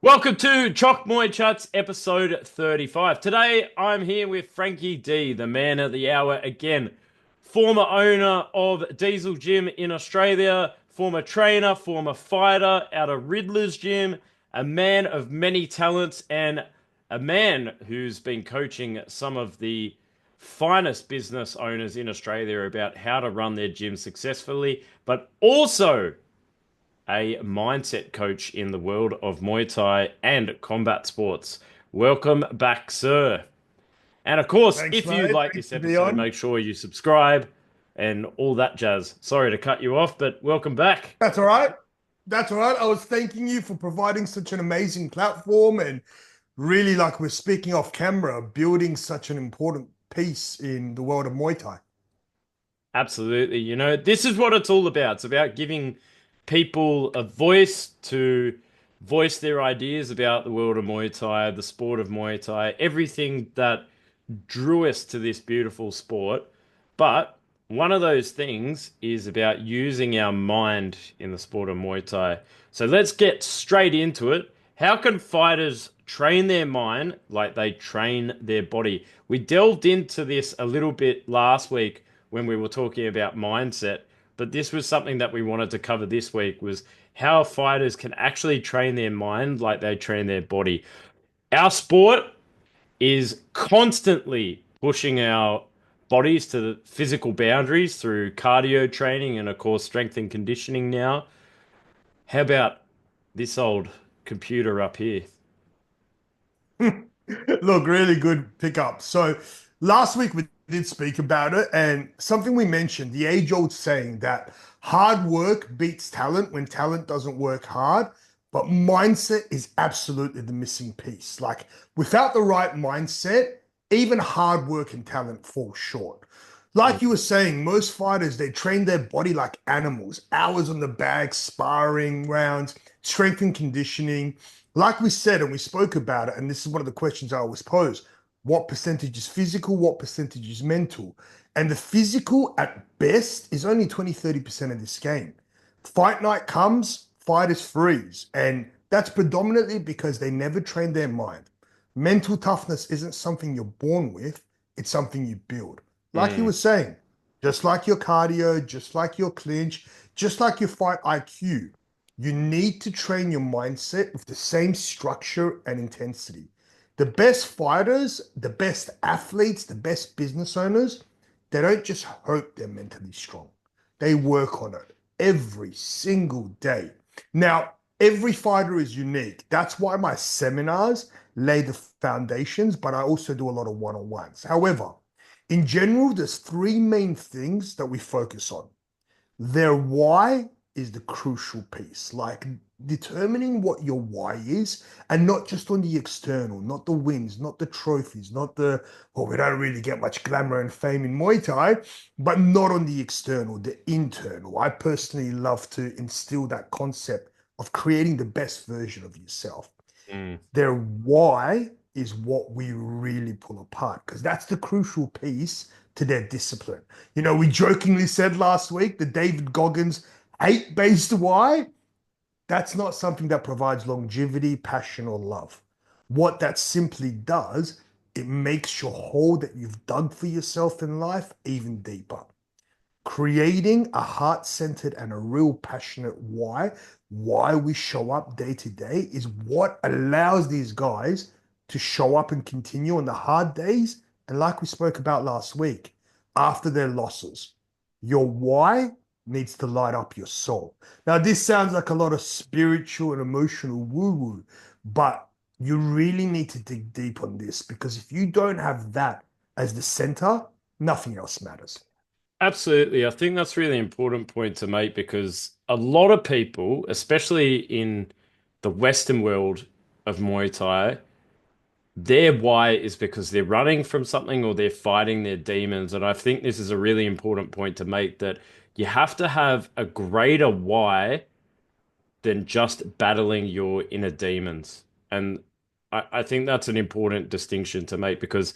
Welcome to Chok Muay Chats, episode 35. Today, I'm here with Frankie D, the man of the hour again. Former owner of Diesel Gym in Australia, former trainer, former fighter out of Riddler's Gym, a man of many talents, and a man who's been coaching some of the finest business owners in Australia about how to run their gym successfully, but also a mindset coach in the world of Muay Thai and combat sports. Welcome back, sir. And of course, Thanks, if you mate. like Thanks this to be episode, on. make sure you subscribe and all that jazz. Sorry to cut you off, but welcome back. That's all right. That's all right. I was thanking you for providing such an amazing platform and really, like we're speaking off camera, building such an important piece in the world of Muay Thai. Absolutely. This is what it's all about. It's about giving people a voice to voice their ideas about the world of Muay Thai, the sport of Muay Thai, everything that drew us to this beautiful sport. But one of those things is about using our mind in the sport of Muay Thai. So let's get straight into it. How can fighters train their mind like they train their body? We delved into this a little bit last week when we were talking about mindset, but this was something that we wanted to cover this week was how fighters can actually train their mind like they train their body. Our sport is constantly pushing our bodies to the physical boundaries through cardio training and, of course, strength and conditioning now. How about this old computer up here? Look, really good pickup. So last week we did speak about it, and something we mentioned, the age-old saying that hard work beats talent when talent doesn't work hard. But mindset is absolutely the missing piece. Like without the right mindset, even hard work and talent fall short. Like you were saying, most fighters, they train their body like animals, hours on the bag, sparring rounds, strength and conditioning. Like we said, and we spoke about it, and this is one of the questions I always pose. What percentage is physical? What percentage is mental? And the physical at best is only 20-30% of this game. Fight night comes, fighters freeze. And that's predominantly because they never train their mind. Mental toughness isn't something you're born with, it's something you build. Like you were Mm. saying, just like your cardio, just like your clinch, just like your fight IQ, you need to train your mindset with the same structure and intensity. The best fighters, the best athletes, the best business owners, they don't just hope they're mentally strong. They work on it every single day. Now, every fighter is unique. That's why my seminars lay the foundations, but I also do a lot of one-on-ones. However, in general, there's three main things that we focus on. Their why is the crucial piece, like determining what your why is, and not just on the external, not the wins, not the trophies, not the, well, we don't really get much glamour and fame in Muay Thai, but not on the external, the internal. I personally love to instill that concept of creating the best version of yourself. Mm. Their why is what we really pull apart because that's the crucial piece to their discipline. You know, we jokingly said last week the David Goggins hate-based why. That's not something that provides longevity, passion, or love. What that simply does, it makes your hole that you've dug for yourself in life even deeper. Creating a heart-centered and a real passionate why we show up day to day is what allows these guys to show up and continue on the hard days. And like we spoke about last week, after their losses, your why needs to light up your soul. Now, this sounds like a lot of spiritual and emotional woo-woo, but you really need to dig deep on this because if you don't have that as the center, nothing else matters. Absolutely. I think that's a really important point to make because a lot of people, especially in the Western world of Muay Thai, their why is because they're running from something or they're fighting their demons. And I think this is a really important point to make that you have to have a greater why than just battling your inner demons. And I think that's an important distinction to make because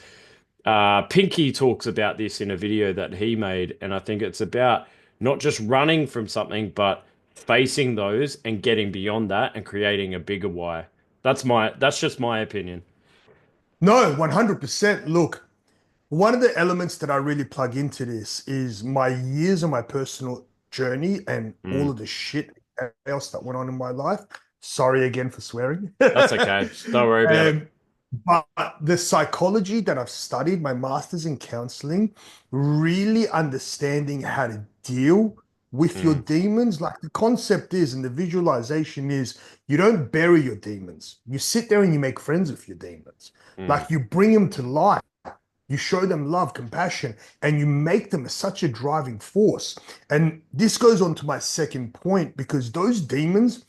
Pinky talks about this in a video that he made. And I think it's about not just running from something, but facing those and getting beyond that and creating a bigger why. That's just my opinion. No, 100%. Look, one of the elements that I really plug into this is my years of my personal journey and all Mm, of the shit else that went on in my life. Sorry again for swearing. that's okay. Don't worry about it. Um, but the psychology that I've studied, my master's in counseling, really understanding how to deal with your Mm, demons. Like the concept is, and the visualization is, you don't bury your demons. You sit there and you make friends with your demons. mm, Like you bring them to life. You show them love, compassion, and you make them such a driving force. And this goes on to my second point because those demons,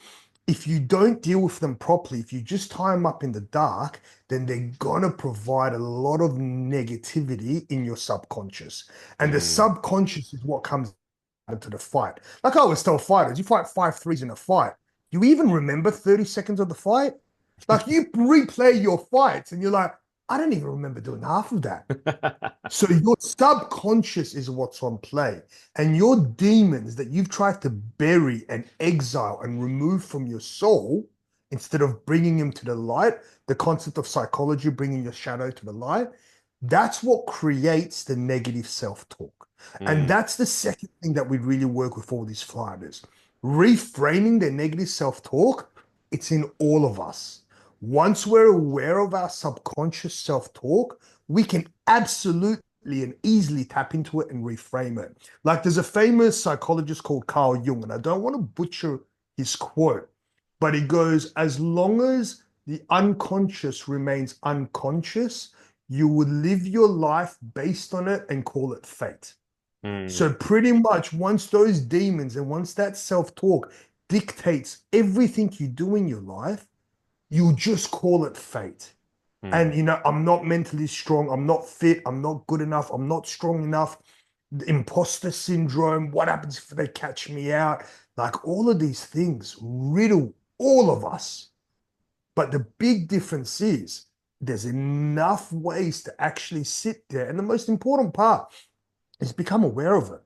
if you don't deal with them properly, if you just tie them up in the dark, then they're gonna provide a lot of negativity in your subconscious. And the mm. subconscious is what comes into the fight. Like I always tell fighters, you fight 5 threes in a fight. You even remember 30 seconds of the fight? Like you replay your fights and you're like, I don't even remember doing half of that. So your subconscious is what's on play, and your demons that you've tried to bury and exile and remove from your soul, instead of bringing them to the light, the concept of psychology, bringing your shadow to the light, that's what creates the negative self-talk. And Mm, that's the second thing that we really work with all these fighters. Reframing their negative self-talk, it's in all of us. Once we're aware of our subconscious self-talk, we can absolutely and easily tap into it and reframe it. Like there's a famous psychologist called Carl Jung, and I don't want to butcher his quote, but he goes, as long as the unconscious remains unconscious, you would live your life based on it and call it fate. mm, So pretty much once those demons and once that self-talk dictates everything you do in your life, you just call it fate. mm, And I'm not mentally strong, I'm not fit, I'm not good enough, I'm not strong enough. The imposter syndrome, what happens if they catch me out? Like all of these things riddle all of us. But the big difference is there's enough ways to actually sit there. And the most important part is become aware of it.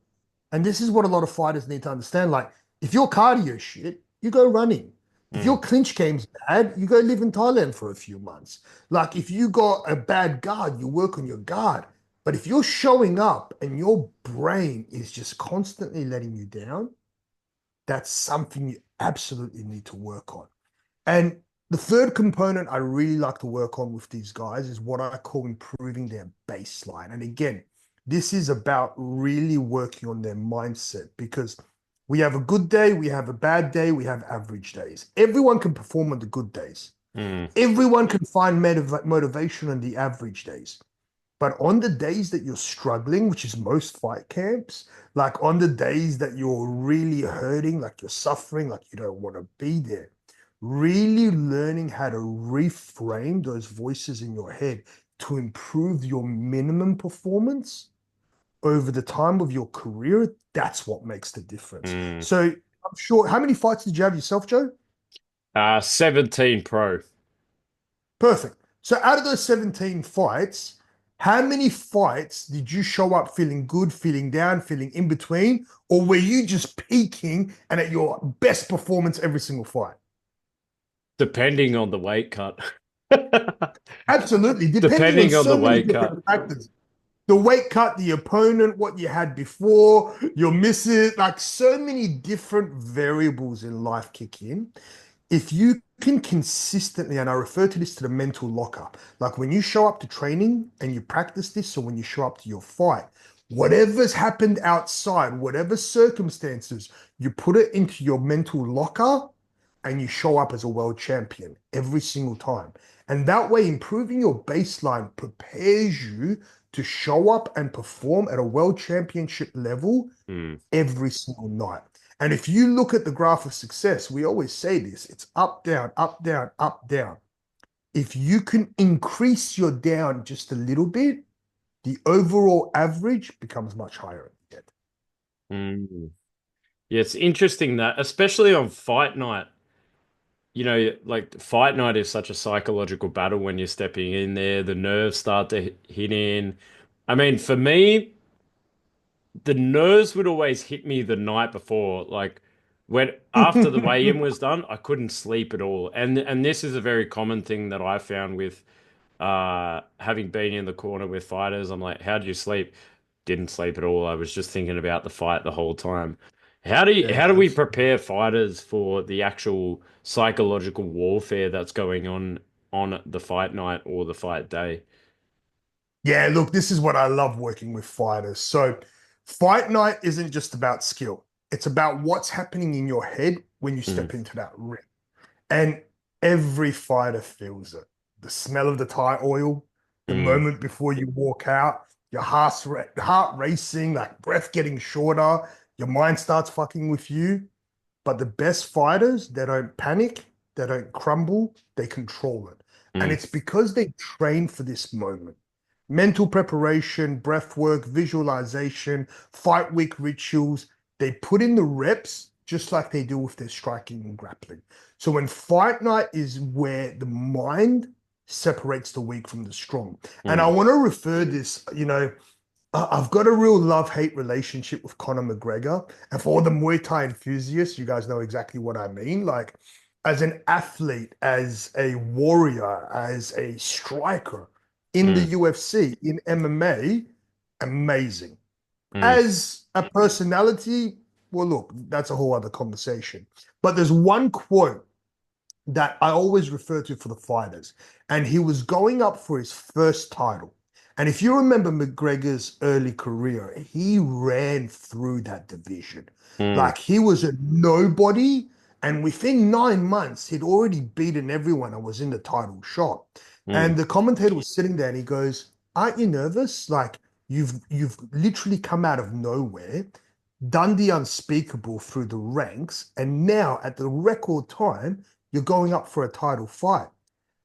And this is what a lot of fighters need to understand. Like, if your cardio shit, you go running. If your mm, clinch game's bad, you go live in Thailand for a few months. Like, if you got a bad guard, you work on your guard. But if you're showing up and your brain is just constantly letting you down, that's something you absolutely need to work on. And the third component I really like to work on with these guys is what I call improving their baseline. And again, this is about really working on their mindset because we have a good day, we have a bad day, we have average days. Everyone can perform on the good days. mm, Everyone can find motivation on the average days. But on the days that you're struggling, which is most fight camps, like on the days that you're really hurting, like you're suffering, like you don't want to be there, really learning how to reframe those voices in your head to improve your minimum performance over the time of your career, that's what makes the difference. mm. So I'm sure, how many fights did you have yourself, Joe? 17 pro. Perfect. So out of those 17 fights, how many fights did you show up feeling good, feeling down, feeling in between? Or were you just peaking and at your best performance every single fight? Depending on the weight cut. Absolutely. Depending on Depending on the so many weight cut. different factors. The weight cut, the opponent, what you had before, your misses, like so many different variables in life kick in. If you can consistently, and I refer to this to the mental lockup, like when you show up to training and you practice this, or when you show up to your fight, whatever's happened outside, whatever circumstances, you put it into your mental locker and you show up as a world champion every single time. And that way, improving your baseline prepares you to show up and perform at a world championship level Mm, every single night. And if you look at the graph of success, we always say this, it's up, down, up, down, up, down. If you can increase your down just a little bit, the overall average becomes much higher at the end. mm. Yeah, it's interesting that, especially on fight night, like fight night is such a psychological battle when you're stepping in there, the nerves start to hit in. I mean, for me, the nerves would always hit me the night before. Like, when after the weigh-in was done, I couldn't sleep at all. And this is a very common thing that I found with having been in the corner with fighters. I'm like, how do you sleep? Didn't sleep at all. I was just thinking about the fight the whole time. How Yeah, do we absolutely. prepare fighters for the actual psychological warfare that's going on the fight night or the fight day? Yeah, look, this is what I love working with fighters. So, fight night isn't just about skill. It's about what's happening in your head when you Mm, step into that ring. And every fighter feels it. The smell of the Thai oil, the mm, moment before you walk out, your heart racing, like breath getting shorter, your mind starts fucking with you. But the best fighters, they don't panic, they don't crumble, they control it. And mm, it's because they train for this moment. Mental preparation, breath work, visualization, fight week rituals, they put in the reps just like they do with their striking and grappling. So when fight night is where the mind separates the weak from the strong. And I mm, want to refer this, I've got a real love-hate relationship with Conor McGregor. And for all the Muay Thai enthusiasts, you guys know exactly what I mean. Like, as an athlete, as a warrior, as a striker in the mm, UFC, in MMA, amazing. mm, As a personality, well, look, that's a whole other conversation. But there's one quote that I always refer to for the fighters. And he was going up for his first title. And if you remember McGregor's early career, he ran through that division. mm, Like he was a nobody. And within 9 months, he'd already beaten everyone and was in the title shot. mm, And the commentator was sitting there and he goes, "Aren't you nervous? Like you've literally come out of nowhere, done the unspeakable through the ranks, and now at the record time, you're going up for a title fight."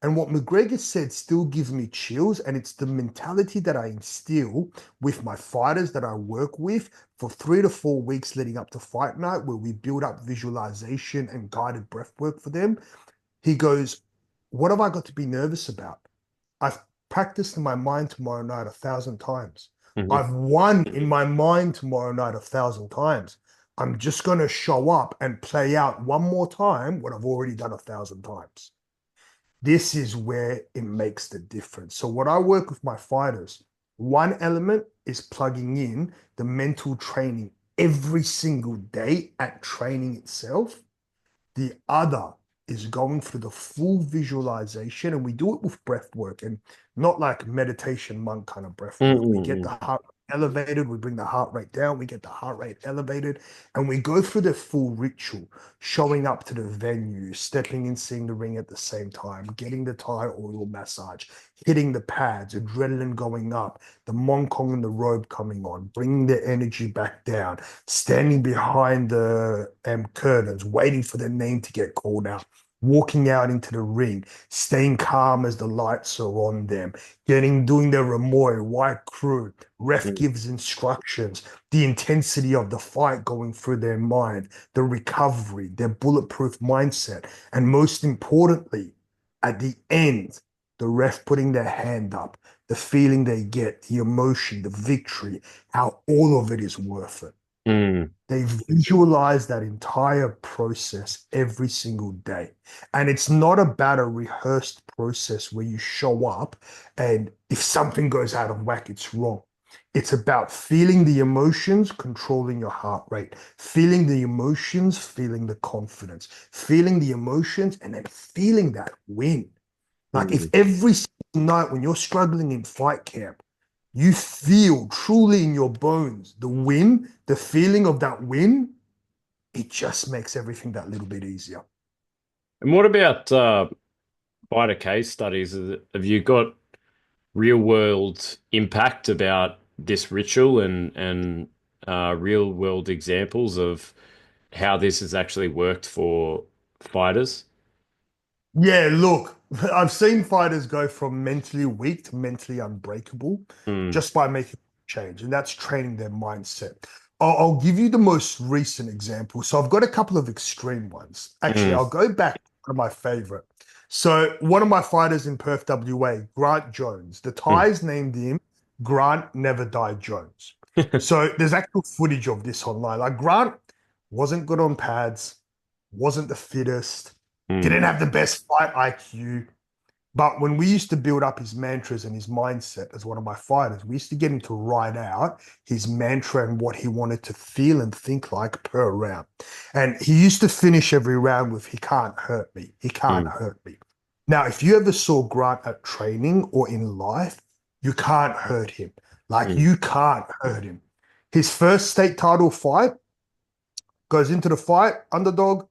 And what McGregor said still gives me chills. And it's the mentality that I instill with my fighters that I work with for 3 to 4 weeks leading up to fight night, where we build up visualization and guided breath work for them. He goes, "What have I got to be nervous about? I've practiced in my mind tomorrow night 1,000 times. mhm, I've won in my mind tomorrow night 1,000 times. I'm just going to show up and play out one more time what I've already done 1,000 times." This is where it makes the difference. So, what I work with my fighters, one element is plugging in the mental training every single day at training itself. The other is going through the full visualization, and we do it with breath work and not like meditation monk kind of breath mm, work. We get the mm, heart elevated, we bring the heart rate down, we get the heart rate elevated, and we go through the full ritual, showing up to the venue, stepping in, seeing the ring at the same time, getting the Thai oil massage, hitting the pads, adrenaline going up, the Mongkong and the robe coming on, bringing the energy back down, standing behind the curtains, waiting for their name to get called out, walking out into the ring, staying calm as the lights are on them, doing their Ramoy, white crew, ref mm, gives instructions, the intensity of the fight going through their mind, the recovery, their bulletproof mindset, and most importantly, at the end, the ref putting their hand up, the feeling they get, the emotion, the victory, how all of it is worth it. mm, They visualize that entire process every single day. And it's not about a rehearsed process where you show up and if something goes out of whack, it's wrong. It's about feeling the emotions, controlling your heart rate, feeling the emotions, feeling the confidence, feeling the emotions, and then feeling that win. Like if mm. every single night when you're struggling in fight camp, you feel truly in your bones the win, the feeling of that win, it just makes everything that little bit easier. And what about fighter case studies? Have you got real world impact about this ritual and real world examples of how this has actually worked for fighters? Yeah, look, I've seen fighters go from mentally weak to mentally unbreakable Mm, just by making change, and that's training their mindset. I'll give you the most recent example. So I've got a couple of extreme ones. Actually, mm, I'll go back to one of my favorite. So one of my fighters in Perth, WA, Grant Jones, the mm, Thais named him Grant Never Die Jones. So there's actual footage of this online. Like Grant wasn't good on pads, wasn't the fittest, Mm, didn't have the best fight IQ. But when we used to build up his mantras and his mindset as one of my fighters, we used to get him to write out his mantra and what he wanted to feel and think like per round. And he used to finish every round with, "He can't hurt me. He can't mm, hurt me." Now, if you ever saw Grant at training or in life, you can't hurt him. Like, mm, you can't hurt him. His first state title fight, goes into the fight, underdog,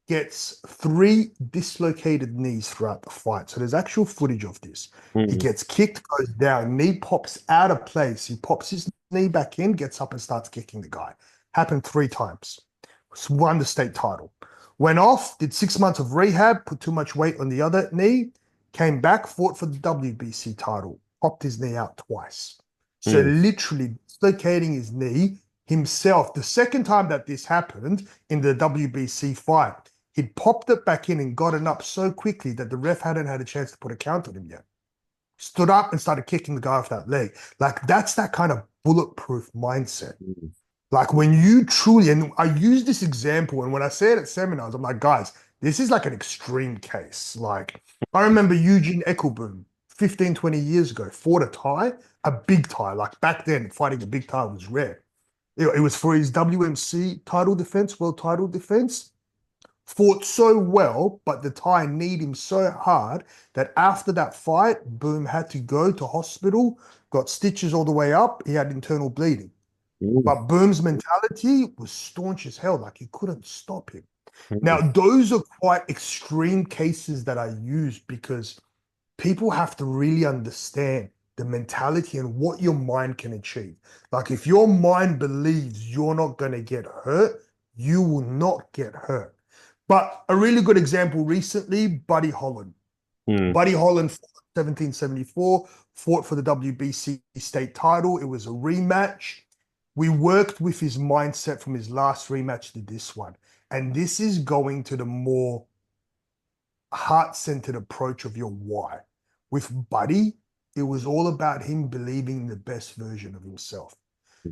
gets three dislocated knees throughout the fight. So there's actual footage of this. He mm, gets kicked, goes down, knee pops out of place. He pops his knee back in, gets up and starts kicking the guy. Happened three times. Won the state title. Went off, did 6 months of rehab, put too much weight on the other knee, came back, fought for the WBC title, popped his knee out twice. So mm, literally dislocating his knee himself. The second time that this happened in the WBC fight, he'd popped it back in and got it up so quickly that the ref hadn't had a chance to put a count on him yet. Stood up and started kicking the guy off that leg. Like, that's that kind of bulletproof mindset. mm, Like, when you truly, and I use this example, and when I say it at seminars, I'm like, guys, this is like an extreme case. Like, I remember Eugene Eckelboom 15, 20 years ago fought a Thai, a big Thai. Like, back then, fighting a big Thai was rare. It was for his WMC title defense, world title defense. Fought so well, but the Thai kneed him so hard that after that fight, Boom had to go to hospital, got stitches all the way up. He had internal bleeding. mm, But Boom's mentality was staunch as hell. Like, you couldn't stop him. Now, mm, those are quite extreme cases that I use because people have to really understand the mentality and what your mind can achieve. Like, if your mind believes you're not going to get hurt, you will not get hurt. But a really good example recently, Buddy Holland. mm, Buddy Holland fought 1774, fought for the WBC state title. It was a rematch. We worked with his mindset from his last rematch to this one. And this is going to the more heart-centered approach of your why. With Buddy, it was all about him believing the best version of himself.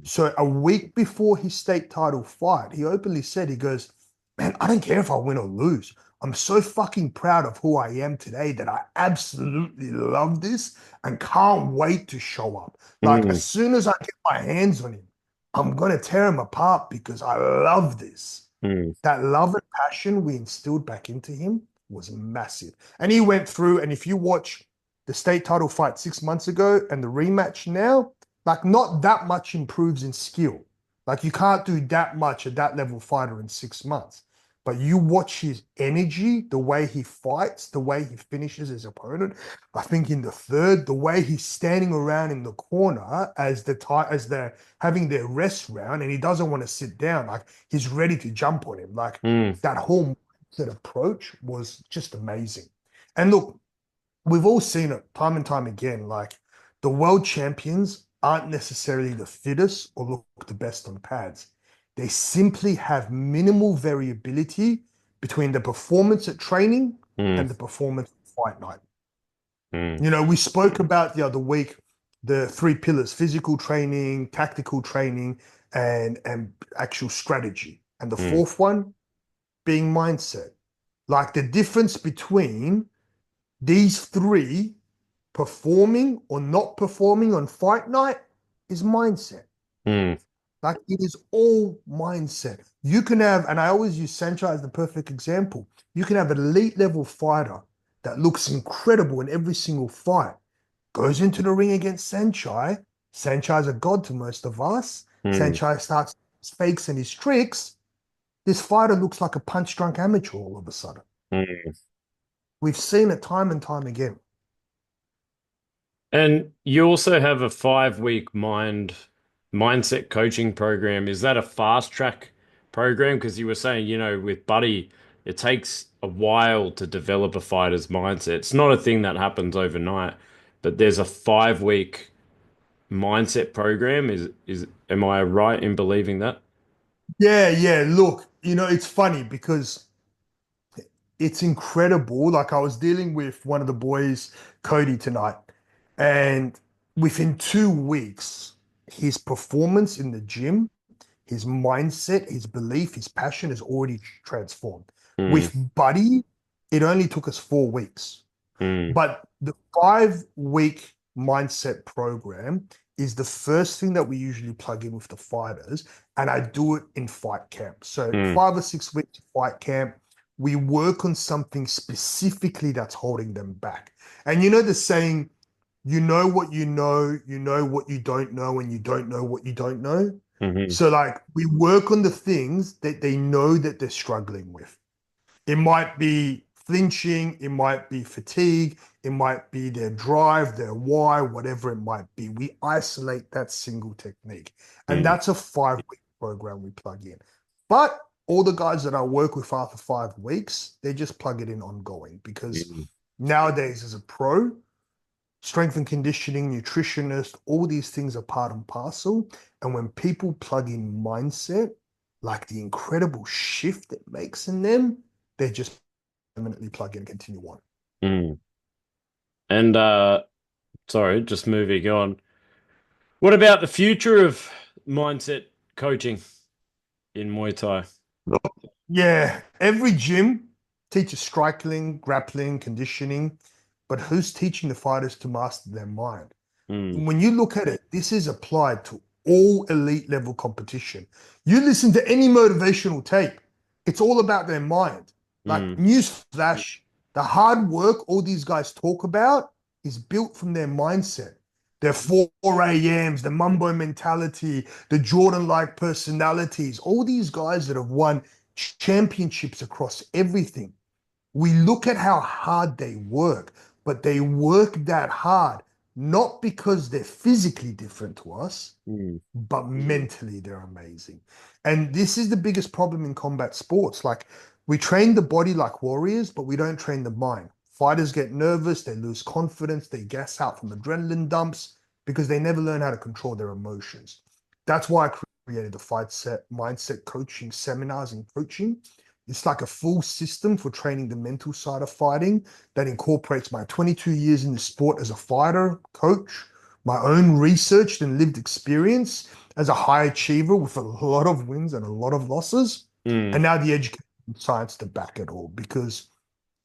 So a week before his state title fight, he openly said, he goes, "Man, I don't care if I win or lose. I'm so fucking proud of who I am today that I absolutely love this and can't wait to show up. Like, as mm, soon as I get my hands on him, I'm going to tear him apart because I love this." mm, That love and passion we instilled back into him was massive. And he went through, and if you watch the state title fight 6 months ago and the rematch now, like, not that much improves in skill. Like, you can't do that much at that level fighter in 6 months. But you watch his energy, the way he fights, the way he finishes his opponent. I think in the third, the way he's standing around in the corner as they're having their rest round, and he doesn't want to sit down. Like, he's ready to jump on him. Like, mm, that whole mindset approach was just amazing. And look, we've all seen it time and time again. Like, the world champions aren't necessarily the fittest or look the best on pads. They simply have minimal variability between the performance at training mm, and the performance at fight night. mm, You know, we spoke about the other week the three pillars: physical training, tactical training, and actual strategy. And the mm, fourth one being mindset. Like, the difference between these three, performing or not performing on fight night, is mindset. mm, Like, it is all mindset. You can have, and I always use Sanchai as the perfect example. You can have an elite level fighter that looks incredible in every single fight, goes into the ring against Sanchai. Sanchai's a god to most of us. mm, Sanchai starts his fakes and his tricks. This fighter looks like a punch drunk amateur all of a sudden. mm. We've seen it time and time again. And you also have a 5 week mindset coaching program. Is that a fast track program? Because you were saying, with Buddy, it takes a while to develop a fighter's mindset. It's not a thing that happens overnight, but there's a 5 week mindset program. Is am I right in believing that? Yeah, yeah. Look, it's funny because it's incredible. Like, I was dealing with one of the boys, Cody, tonight, and within 2 weeks, his performance in the gym his mindset, his belief, his passion is already transformed. Mm, With Buddy, it only took us 4 weeks. mm, But the 5 week mindset program is the first thing that we usually plug in with the fighters. And I do it in fight camp. So mm, 5 or 6 weeks fight camp, we work on something specifically that's holding them back. And you know the saying, you know what you don't know, and you don't know what you don't know. mm, So like we work on the things that they know that they're struggling with. It might be flinching, it might be fatigue, it might be their drive, their why, whatever it might be. We isolate that single technique. And mm, that's a 5 week program we plug in. But all the guys that I work with after 5 weeks, they just plug it in ongoing because mm, nowadays, as a pro, strength and conditioning, nutritionist, all these things are part and parcel. And when people plug in mindset, like the incredible shift it makes in them, they just permanently plug in and continue on. mm. And sorry, just moving on. What about the future of mindset coaching in Muay Thai? Yeah, every gym teaches striking, grappling, conditioning, but who's teaching the fighters to master their mind? Mm, When you look at it, this is applied to all elite level competition. You listen to any motivational tape, it's all about their mind. Like mm, newsflash, the hard work all these guys talk about is built from their mindset. Their 4 a.m.s, the Mumbo mentality, the Jordan-like personalities, all these guys that have won championships across everything. We look at how hard they work, but they work that hard not because they're physically different to us, mm, but mentally they're amazing. And this is the biggest problem in combat sports. Like we train the body like warriors, but we don't train the mind. Fighters get nervous, they lose confidence, they gas out from adrenaline dumps because they never learn how to control their emotions. That's why I created the fight set mindset coaching seminars and coaching. It's like a full system for training the mental side of fighting that incorporates my 22 years in the sport as a fighter, coach, my own research and lived experience as a high achiever with a lot of wins and a lot of losses, and mm, now the education science to back it all. Because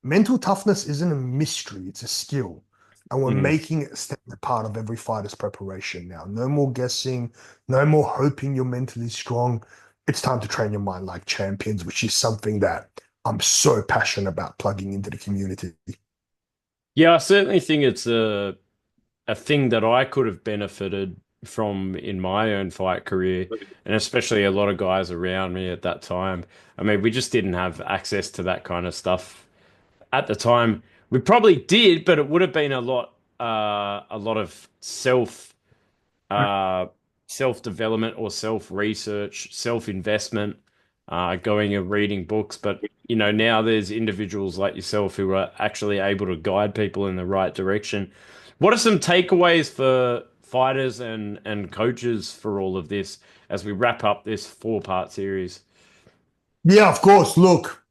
mental toughness isn't a mystery, it's a skill. And we're mm. making it a standard part of every fighter's preparation now. No more guessing, no more hoping you're mentally strong. It's time to train your mind like champions, which is something that I'm so passionate about plugging into the community. Yeah, I certainly think it's a thing that I could have benefited from in my own fight career, and especially a lot of guys around me at that time. I mean, we just didn't have access to that kind of stuff at the time. We probably did, but it would have been a lot of uh, self development or self research, self investment, going and reading books. But you know, now there's individuals like yourself who are actually able to guide people in the right direction. What are some takeaways for fighters and coaches for all of this as we wrap up this 4 part series? Yeah, of course. Look,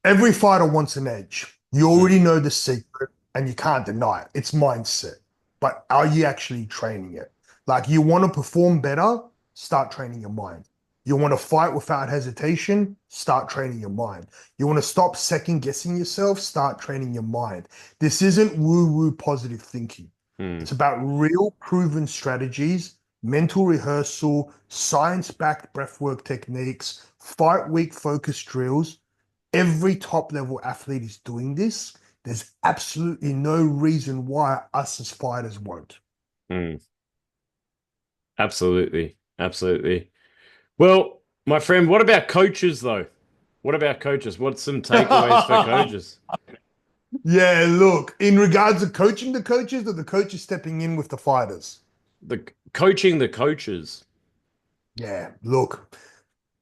every fighter wants an edge. You Mm, already know the secret and you can't deny it. It's mindset. But are you actually training it? Like you want to perform better, start training your mind. You want to fight without hesitation, start training your mind. You want to stop second guessing yourself, start training your mind. This isn't woo-woo positive thinking. mm, It's about real proven strategies, mental rehearsal, science-backed breathwork techniques, fight week focus drills. Every top level athlete is doing this. There's absolutely no reason why us as fighters won't. mm. Absolutely. Absolutely. Well, my friend, what about coaches though? What about coaches? What's some takeaways for coaches? Yeah, look, in regards to coaching the coaches or the coaches stepping in with the fighters. The coaching the coaches. Yeah, look,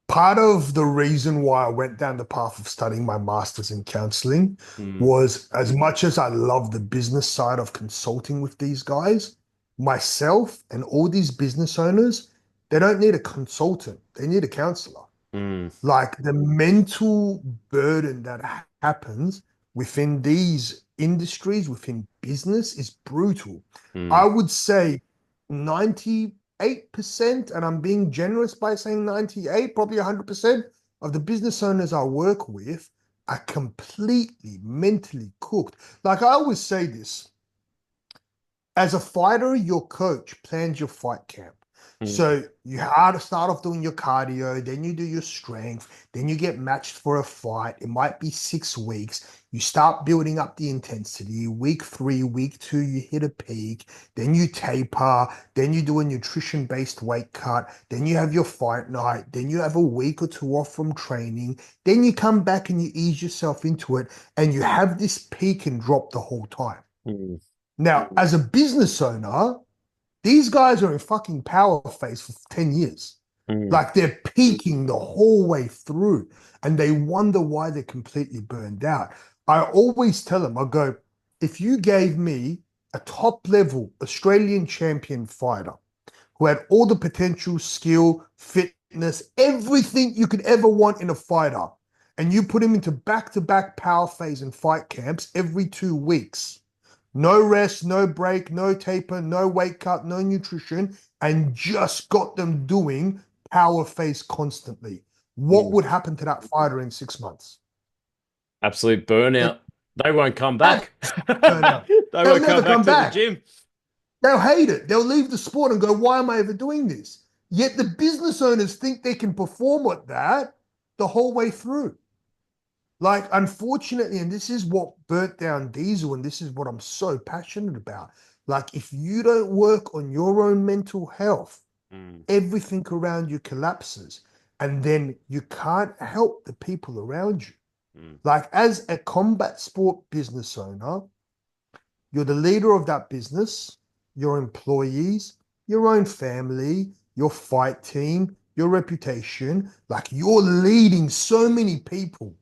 part of the reason why I went down the path of studying my master's in counseling Mm, was as much as I love the business side of consulting with these guys, myself and all these business owners, they don't need a consultant, they need a counselor. mm, Like the mental burden that happens within these industries, within business, is brutal. I mm, would say 98% 98%, and I'm being generous by saying 98, probably 100% of the business owners I work with are completely mentally cooked. Like I always say this, as a fighter, your coach plans your fight camp. Mm, So you have to start off doing your cardio, then you do your strength, then you get matched for a fight. It might be 6 weeks. You start building up the intensity. Week 3, week 2, you hit a peak. Then you taper. Then you do a nutrition-based weight cut. Then you have your fight night. Then you have a week or two off from training. Then you come back and you ease yourself into it, and you have this peak and drop the whole time. mm, Now, as a business owner, these guys are in fucking power phase for 10 years. mm, Like they're peaking the whole way through and they wonder why they're completely burned out. I always tell them, I go, if you gave me a top level Australian champion fighter who had all the potential, skill, fitness, everything you could ever want in a fighter, and you put him into back to back power phase and fight camps every 2 weeks, no rest, no break, no taper, no weight cut, no nutrition, and just got them doing power phase constantly. What mm. would happen to that fighter in 6 months? Absolute They burnout. They won't come back. burn out. They They'll won't never come back come to the back. gym. They'll hate it. They'll leave the sport and go, why am I ever doing this? Yet the business owners think they can perform at that the whole way through. Like, unfortunately, and this is what burnt down Diesel, and this is what I'm so passionate about. Like, if you don't work on your own mental health, Mm, everything around you collapses. And then you can't help the people around you. mm, Like, as a combat sport business owner, you're the leader of that business, your employees, your own family, your fight team, your reputation. Like, you're leading so many people.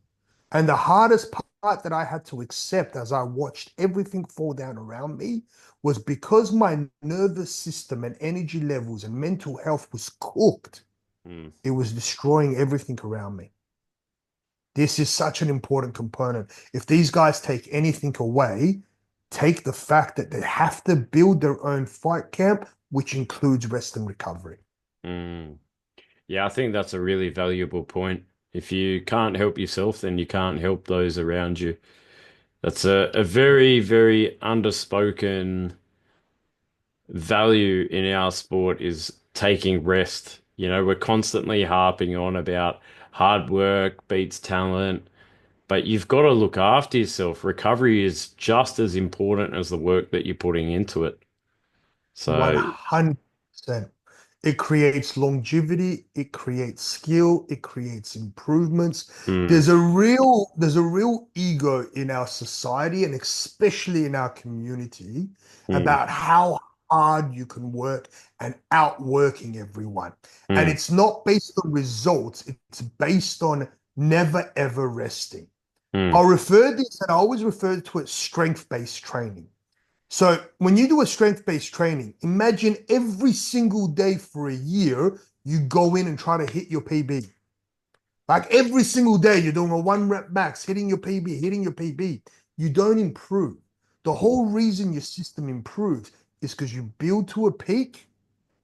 And the hardest part that I had to accept as I watched everything fall down around me was because my nervous system and energy levels and mental health was cooked, mm. it was destroying everything around me. This is such an important component. If these guys take anything away, take the fact that they have to build their own fight camp, which includes rest and recovery. Mm. Yeah, I think that's a really valuable point. If you can't help yourself, then you can't help those around you. That's a very, very underspoken value in our sport is taking rest. You know, we're constantly harping on about hard work beats talent, but you've got to look after yourself. Recovery is just as important as the work that you're putting into it. So, 100%. It creates longevity, it creates skill, it creates improvements. mm, There's a real ego in our society and especially in our community mm, about how hard you can work and outworking everyone. And mm, it's not based on results, it's based on never ever resting. mm, I always refer to it strength-based training. So when you do a strength-based training, imagine every single day for a year, you go in and try to hit your PB. Like every single day, you're doing a 1 rep max, hitting your PB, hitting your PB. You don't improve. The whole reason your system improves is because you build to a peak,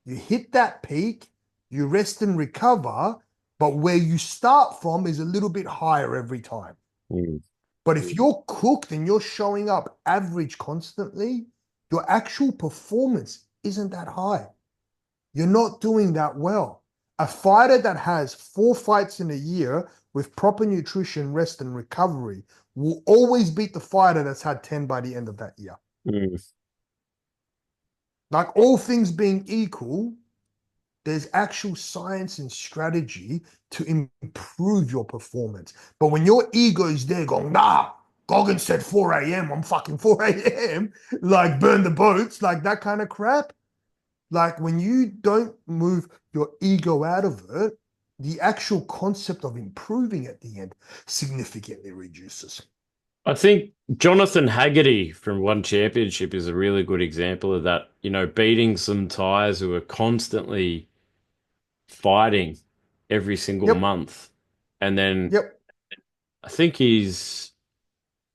you hit that peak, you rest and recover, but where you start from is a little bit higher every time. mm, But if you're cooked and you're showing up average constantly, your actual performance isn't that high. You're not doing that well. A fighter that has 4 fights in a year with proper nutrition, rest, and recovery will always beat the fighter that's had 10 by the end of that year. mm. Like all things being equal, there's actual science and strategy to improve your performance. But when your ego is there going, nah, Goggins said 4 a.m., I'm fucking 4 a.m., like burn the boats, like that kind of crap. Like when you don't move your ego out of it, the actual concept of improving at the end significantly reduces. I think Jonathan Haggerty from One Championship is a really good example of that. You know, beating some ties who are constantly fighting every single Yep, month. And then yep. I think he's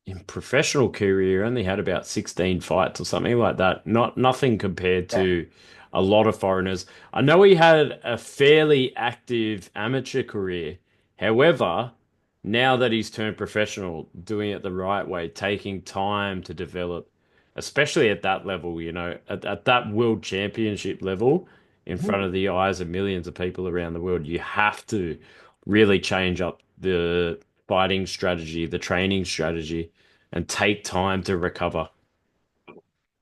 in professional career only had about 16 fights or something like that. Not nothing compared Yeah. to a lot of foreigners. I know he had a fairly active amateur career. However, now that he's turned professional, doing it the right way, taking time to develop, especially at that level, at that world championship level, in Mhm. front of the eyes of millions of people around the world, you have to really change up the fighting strategy, the training strategy, and take time to recover.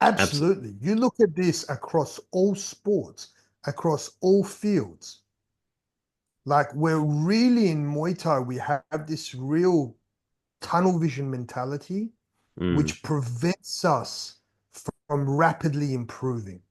Abs Absolutely. You look at this across all sports, across all fields. Like we're really in Muay Thai, we have this real tunnel vision mentality, mm, which prevents us from rapidly improving.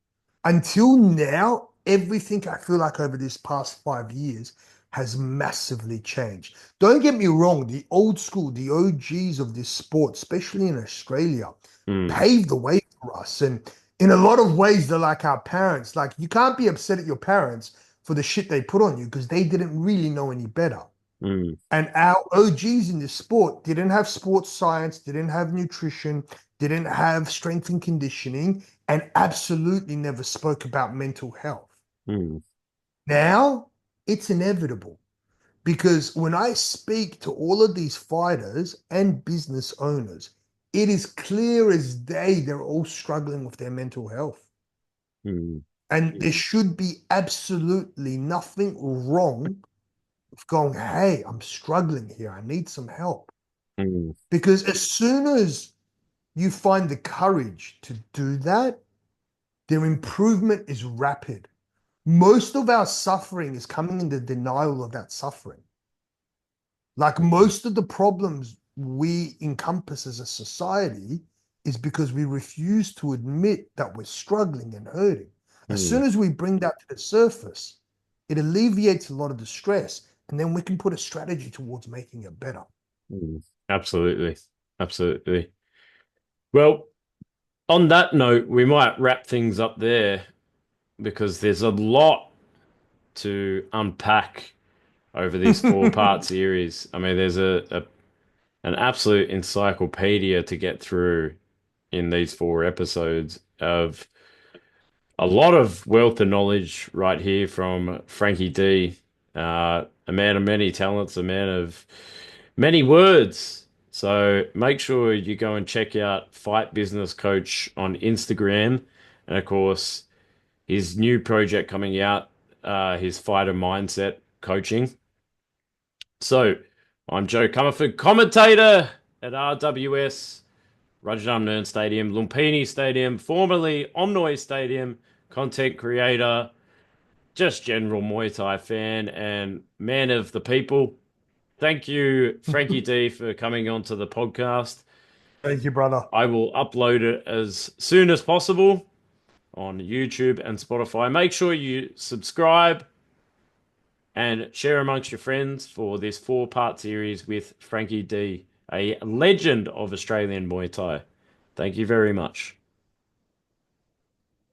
Until now, everything I feel like over this past 5 years has massively changed. Don't get me wrong, the old school, the OGs of this sport, especially in Australia, mm, paved the way for us. And in a lot of ways, they're like our parents. Like you can't be upset at your parents for the shit they put on you because they didn't really know any better. mm, And our OGs in this sport didn't have sports science, didn't have nutrition, didn't have strength and conditioning, and absolutely never spoke about mental health. mm, Now it's inevitable because when I speak to all of these fighters and business owners, it is clear as day they're all struggling with their mental health. mm, And there should be absolutely nothing wrong with going, hey, I'm struggling here. I need some help. mm, Because as soon as you find the courage to do that, their improvement is rapid. Most of our suffering is coming in the denial of that suffering. Like mm, most of the problems we encompass as a society is because we refuse to admit that we're struggling and hurting. As soon mm, as we bring that to the surface, it alleviates a lot of the stress, and then we can put a strategy towards making it better. mm. Absolutely. Absolutely. Well, on that note, we might wrap things up there because there's a lot to unpack over this four-part series. I mean, there's an absolute encyclopedia to get through in these four episodes of a lot of wealth of knowledge right here from Frankie D, a man of many talents, a man of many words. So make sure you go and check out Fight Business Coach on Instagram. And of course, his new project coming out, his fighter mindset coaching. So I'm Joe Comerford, commentator at RWS. Rajadamnern Stadium, Lumpini Stadium, formerly Omnoy Stadium, content creator, just general Muay Thai fan and man of the people. Thank you, Frankie D, for coming onto the podcast. Thank you, brother. I will upload it as soon as possible on YouTube and Spotify. Make sure you subscribe and share amongst your friends for this four-part series with Frankie D, a legend of Australian Muay Thai. Thank you very much.